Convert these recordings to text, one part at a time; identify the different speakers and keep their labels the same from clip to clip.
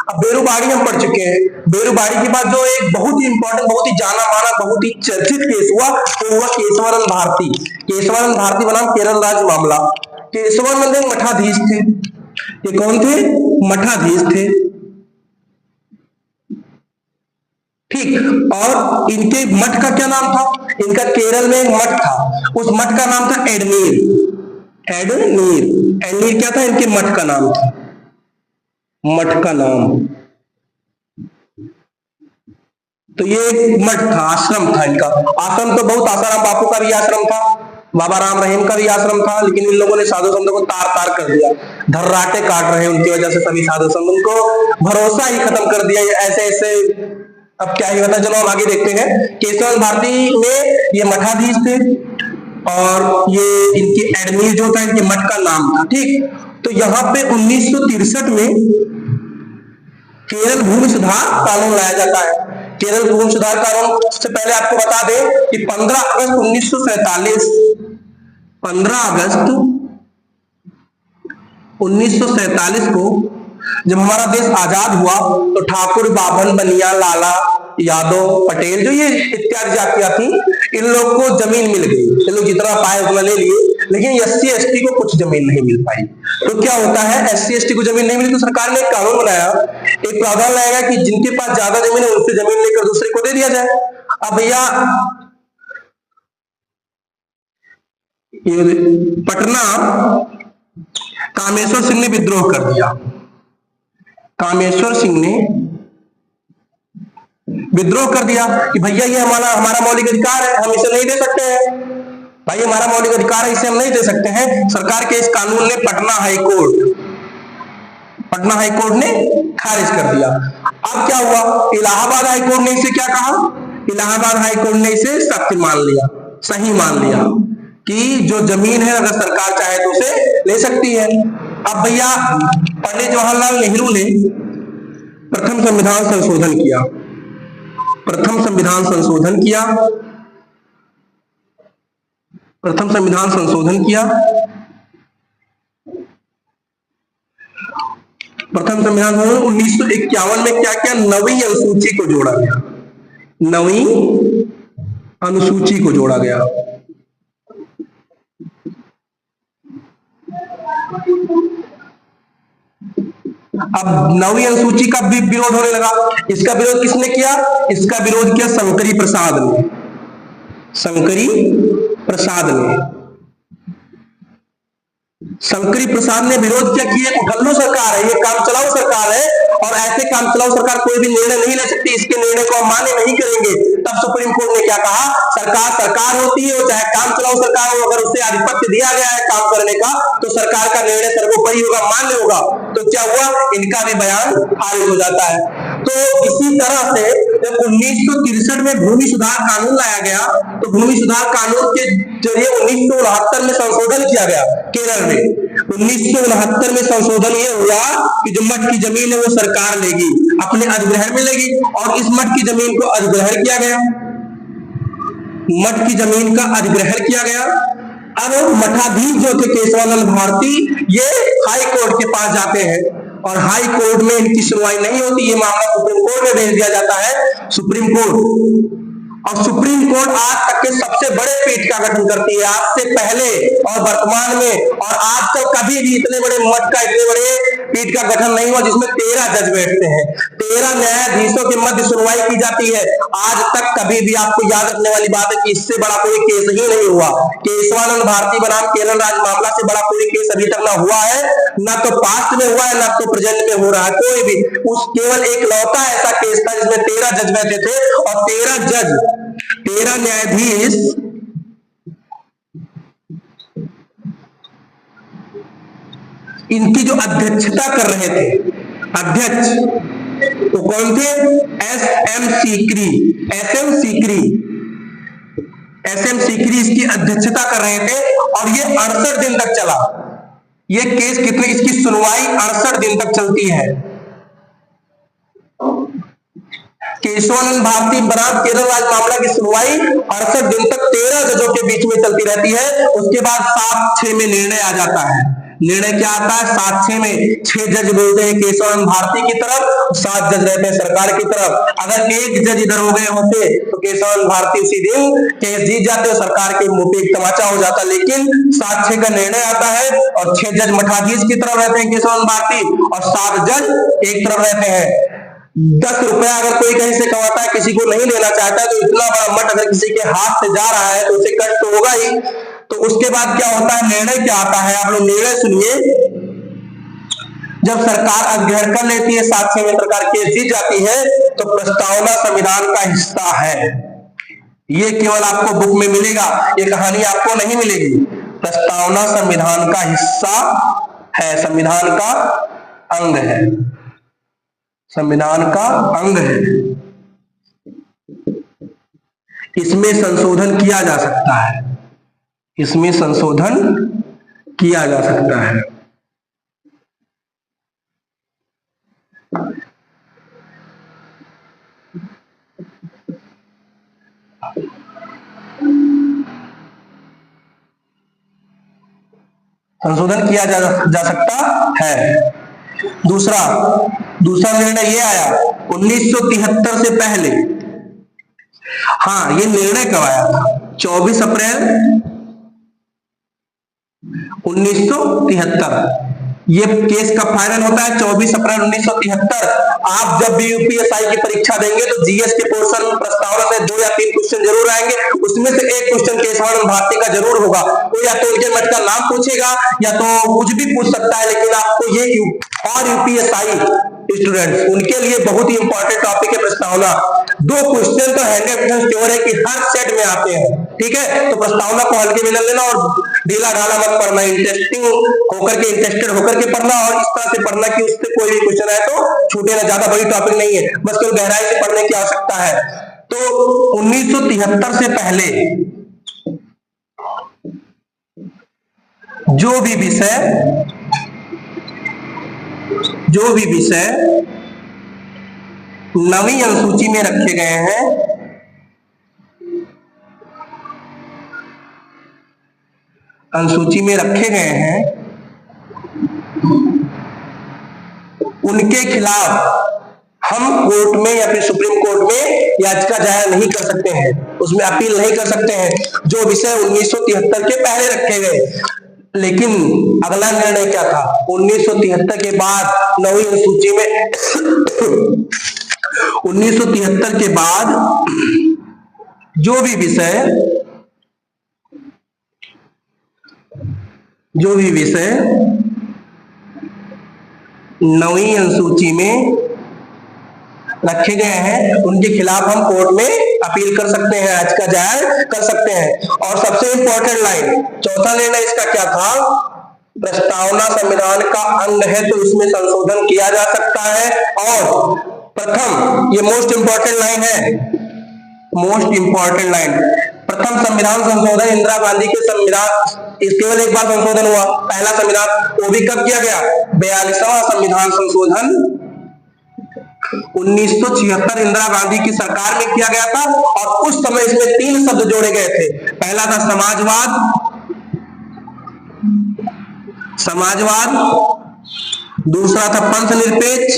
Speaker 1: अब बेरुबाड़ी हम पढ़ चुके हैं। बेरुबाड़ी के बाद जो एक बहुत ही इंपॉर्टेंट, बहुत ही जाना माना, बहुत ही चर्चित केस हुआ वो हुआ केशवानंद भारती। केशवानंद भारती बनाम केरल राज्य मामला। केशवानंद एक मठाधीश थे। ये कौन थे? मठाधीश थे, ठीक। और इनके मठ का क्या नाम था? इनका केरल में एक मठ था, उस मठ का नाम था एडनीर। एडनीर, एडनीर क्या था? इनके मठ का नाम था, मठ का नाम। तो ये एक मठ था, आश्रम था इनका। आश्रम तो बहुत, आसाराम बापू का भी आश्रम था, बाबा राम रहीम का भी आश्रम था, लेकिन इन लोगों ने साधु संतों को तार तार कर दिया। धर्राटे काट रहे हैं उनकी वजह से सभी साधु संत, उनको भरोसा ही खत्म कर दिया। ऐसे ऐसे अब क्या ही होता है, चलो हम आगे देखते हैं। केशवानंद भारती में ये मठाधीश थे और ये इनके एडमीर जो था इनके मठ का नाम था, ठीक। तो यहाँ पे 1963 में केरल भूमि सुधार कानून लाया जाता है। केरल भूमि सुधार कानून से पहले आपको बता दें कि 15 अगस्त 1947, 15 अगस्त 1947 को जब हमारा देश आजाद हुआ तो ठाकुर, बाभन, बनिया, लाला, यादव, पटेल, जो ये इत्यादि जातियां थी, इन लोग को जमीन मिल गई। इन लोग जितना पाए उतना ले लिए, लेकिन SC ST को कुछ जमीन नहीं मिल पाई। तो क्या होता है, SC ST को जमीन नहीं मिली तो सरकार ने एक कानून बनाया, एक प्रावधान लाएगा कि जिनके पास ज्यादा जमीन है उनसे जमीन लेकर दूसरे को दे दिया जाए। अब भैया पटना कामेश्वर सिंह ने विद्रोह कर दिया। कामेश्वर सिंह ने विद्रोह कर दिया कि भैया ये हमारा मौलिक अधिकार है, हम इसे नहीं दे सकते हैं। भाई हमारा मौलिक अधिकार है, इसे हम नहीं दे सकते हैं। सरकार के इस कानून ने पटना हाईकोर्ट ने खारिज कर दिया। अब क्या हुआ, इलाहाबाद हाईकोर्ट ने इसे क्या कहा? इलाहाबाद हाईकोर्ट ने इसे सत्य मान लिया, सही मान लिया कि जो जमीन है अगर सरकार चाहे तो उसे ले सकती है। अब भैया पंडित जवाहरलाल नेहरू ने प्रथम संविधान संशोधन किया। प्रथम संविधान संशोधन किया। प्रथम संविधान संशोधन किया। प्रथम संविधान 1951 में क्या क्या? नवीं अनुसूची को जोड़ा गया। नवीं अनुसूची को जोड़ा गया। अब नवीं अनुसूची का भी विरोध होने लगा। इसका विरोध किसने किया? इसका विरोध किया शंकरी प्रसाद ने। शंकरी प्रसाद ने शंकरी प्रसाद ने विरोध किया कि ये उठल्लू सरकार है, ये काम चलाऊ सरकार है और ऐसे काम चलाऊ सरकार कोई भी निर्णय नहीं ले सकती, इसके निर्णय को हम मान्य नहीं करेंगे। तब सुप्रीम कोर्ट ने क्या कहा? सरकार सरकार होती है, वो चाहे काम चलाऊ सरकार हो, अगर उसे आधिपत्य दिया गया है काम करने का तो सरकार का निर्णय सर्वोपरि होगा, मान्य होगा। तो क्या हुआ? इनका भी बयान खारिज हो जाता है। तो इसी तरह से जब 1963 में भूमि सुधार कानून लाया गया तो भूमि सुधार कानून के जरिए 1969 में संशोधन किया गया केरल में। 1969 में संशोधन ये हुआ कि जो मठ की जमीन है वो सरकार लेगी, अपने अधिग्रहण में लेगी, और इस मठ की जमीन को अधिग्रहण किया गया। मठ की जमीन का अधिग्रहण किया गया। अब मठाधीश जो थे केशवानंद भारती, ये हाई कोर्ट के पास जाते हैं और हाई कोर्ट में इनकी सुनवाई नहीं होती, ये मामला सुप्रीम कोर्ट में भेज दिया जाता है। सुप्रीम कोर्ट, और सुप्रीम कोर्ट आज तक के सबसे बड़े पीठ का गठन करती है। आज से पहले और वर्तमान में और आज तक कभी भी इतने बड़े मठ का, इतने बड़े पीठ का गठन नहीं हुआ जिसमें 13 जज बैठते हैं, 13 न्यायाधीशों के मध्य सुनवाई की जाती है। आज तक कभी भी आपको याद रखने वाली बात है कि इससे बड़ा कोई केस ही नहीं हुआ। केशवानंद भारती बनाम केरल राज्य मामला से बड़ा कोई केस अभी तक ना हुआ है, ना तो पास्ट में हुआ है, ना तो प्रेजेंट में हो रहा है। कोई भी उस केवल एक लौता ऐसा केस था जिसमें 13 जज बैठे थे और 13 जज, 13 न्यायाधीश इनकी जो अध्यक्षता कर रहे थे, अध्यक्ष तो कौन थे? SM सीकरी इसकी अध्यक्षता कर रहे थे और ये 68 दिन तक चला। ये केस कितने, इसकी सुनवाई 68 दिन तक चलती है। केशवानंद भारती बनाम केरल राज्य मामला की सुनवाई 68 दिन तक 13 जजों के बीच में चलती रहती है। उसके बाद 7-6 में निर्णय आ जाता है। निर्णय क्या आता है? साक्ष्य में 6 जज बोलते हैं केशवानंद भारती की तरफ, 7 जज रहते हैं सरकार की तरफ। अगर एक जज इधर हो गए होते तो केशवानंद भारती उसी दिन केस जीत जाते और सरकार के मुंह पे एक तमाचा हो जाता। लेकिन 7-6 का निर्णय आता है और 6 जज मठाधीश की तरफ रहते हैं केशवानंद भारती और 7 जज एक तरफ रहते हैं। 10 रुपया अगर कोई कहीं से कमाता है, किसी को नहीं देना चाहता है, तो इतना बड़ा मठ अगर किसी के हाथ से जा रहा है तो उसे कष्ट तो होगा ही। तो उसके बाद क्या होता है? निर्णय क्या आता है? आप लोग निर्णय सुनिए। जब सरकार अधिग्रहण कर लेती है, साक्ष्य में सरकार केस जीत जाती है, तो प्रस्तावना संविधान का हिस्सा है। ये केवल आपको बुक में मिलेगा, ये कहानी आपको नहीं मिलेगी। प्रस्तावना संविधान का हिस्सा है, संविधान का अंग है, संविधान का अंग है। इसमें संशोधन किया जा सकता है, इसमें संशोधन किया जा सकता है। संशोधन किया जा सकता है। दूसरा निर्णय ये आया 1973 से पहले। हाँ, ये निर्णय कब आया था? 24 अप्रैल 1973। ये केस का फाइनल होता है 24 अप्रैल 1973। आप जब भी यूपीएसआई की परीक्षा देंगे तो जीएस के पोर्शन प्रस्तावना से 2 या 3 क्वेश्चन जरूर आएंगे। उसमें से एक क्वेश्चन केशवानंद भारती का जरूर होगा। तो या तो उनके मठ का नाम पूछेगा या तो कुछ भी पूछ सकता है, लेकिन आपको ये और यूपीएसआई स्टूडेंट्स उनके लिए बहुत ही इंपॉर्टेंट टॉपिक है प्रस्तावना। 2 क्वेश्चन तो 100% श्योर है कि हर सेट में आते हैं, ठीक है? तो प्रस्तावना को हल्के में न लेना और ढीला ढाला मत पढ़ना, इंटरेस्टेड होकर के पढ़ना और इस तरह से पढ़ना कि उससे कोई भी क्वेश्चन है तो छूटे ना। ज्यादा बड़ी टॉपिक नहीं है, बस केवल गहराई से पढ़ने की आवश्यकता है। तो 1973 से पहले जो भी विषय नवीं अनुसूची में रखे गए हैं, अनुसूची में रखे गए हैं, उनके खिलाफ हम कोर्ट में या फिर सुप्रीम कोर्ट में याचिका दायर नहीं कर सकते हैं, उसमें अपील नहीं कर सकते हैं, जो विषय 1973 के पहले रखे गए। लेकिन अगला निर्णय क्या था? 1973 के बाद नवीं अनुसूची में 1973 के बाद जो भी विषय नवीं अनुसूची में रखे गए हैं उनके खिलाफ हम कोर्ट में अपील कर सकते हैं, याचिका दायर कर सकते हैं। और सबसे इंपॉर्टेंट लाइन, चौथा निर्णय इसका क्या था? प्रस्तावना संविधान का अंग है तो इसमें संशोधन किया जा सकता है। और प्रथम, ये मोस्ट इंपॉर्टेंट लाइन है, मोस्ट इंपॉर्टेंट लाइन, प्रथम संविधान संशोधन इंदिरा गांधी के संविधान, केवल एक बार संशोधन हुआ, पहला संविधान, वो भी कब किया गया? 42वां संविधान संशोधन 1976 इंदिरा गांधी की सरकार में किया गया था। और उस समय इसमें 3 शब्द जोड़े गए थे। पहला था समाजवाद, दूसरा था पंथनिरपेक्ष,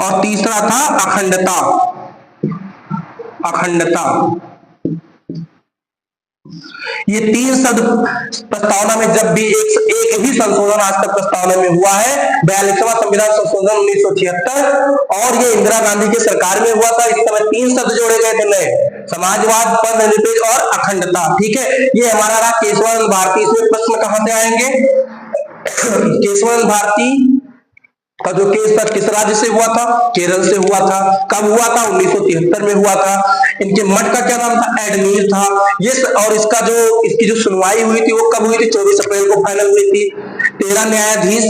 Speaker 1: और तीसरा था अखंडता। ये 3 शब्द प्रस्तावना में जब भी एक ही संशोधन आज तक प्रस्तावना में हुआ है, 42वां संविधान संशोधन 1976, और ये इंदिरा गांधी की सरकार में हुआ था। इस समय 3 शब्द जोड़े गए थे नए, समाजवाद, पंथनिरपेक्ष और अखंडता, ठीक है? ये हमारा रहा केशवानंद भारती। इसमें प्रश्न कहां से आएंगे? केशवानंद भारती का जो केस था किस राज्य से हुआ था? केरल से हुआ था। कब हुआ था? 1973 में हुआ था। इनके मठ का क्या नाम था? एडमीर था। ये और इसकी जो सुनवाई हुई थी वो कब हुई थी? 24 अप्रैल को फाइनल हुई थी। 13 न्यायाधीश,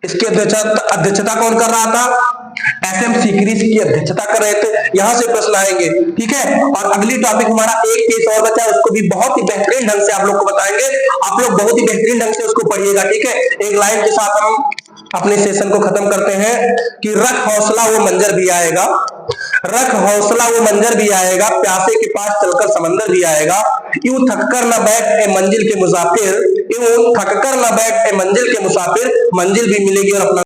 Speaker 1: इसकी अध्यक्षता कौन कर रहा था? SM सीकरी की अध्यक्षता कर रहे थे। यहां से प्रश्न आएंगे, ठीक है? और अगली टॉपिक हमारा एक केस और बचा है, उसको भी बहुत ही बेहतरीन ढंग से आप लोग को बताएंगे। आप लोग बहुत ही बेहतरीन ढंग से उसको पढ़िएगा, ठीक है? एक लाइन के साथ हम अपने सेशन को खत्म करते हैं कि रख हौसला वो मंजर भी आएगा, रख हौसला वो मंजर भी आएगा, प्यासे के पास चलकर समंदर भी आएगा। यूं थककर न बैठ ए मंजिल के मुसाफिर, यूं थककर न बैठ ए मंजिल के मुसाफिर, मंजिल भी मिलेगी और अपना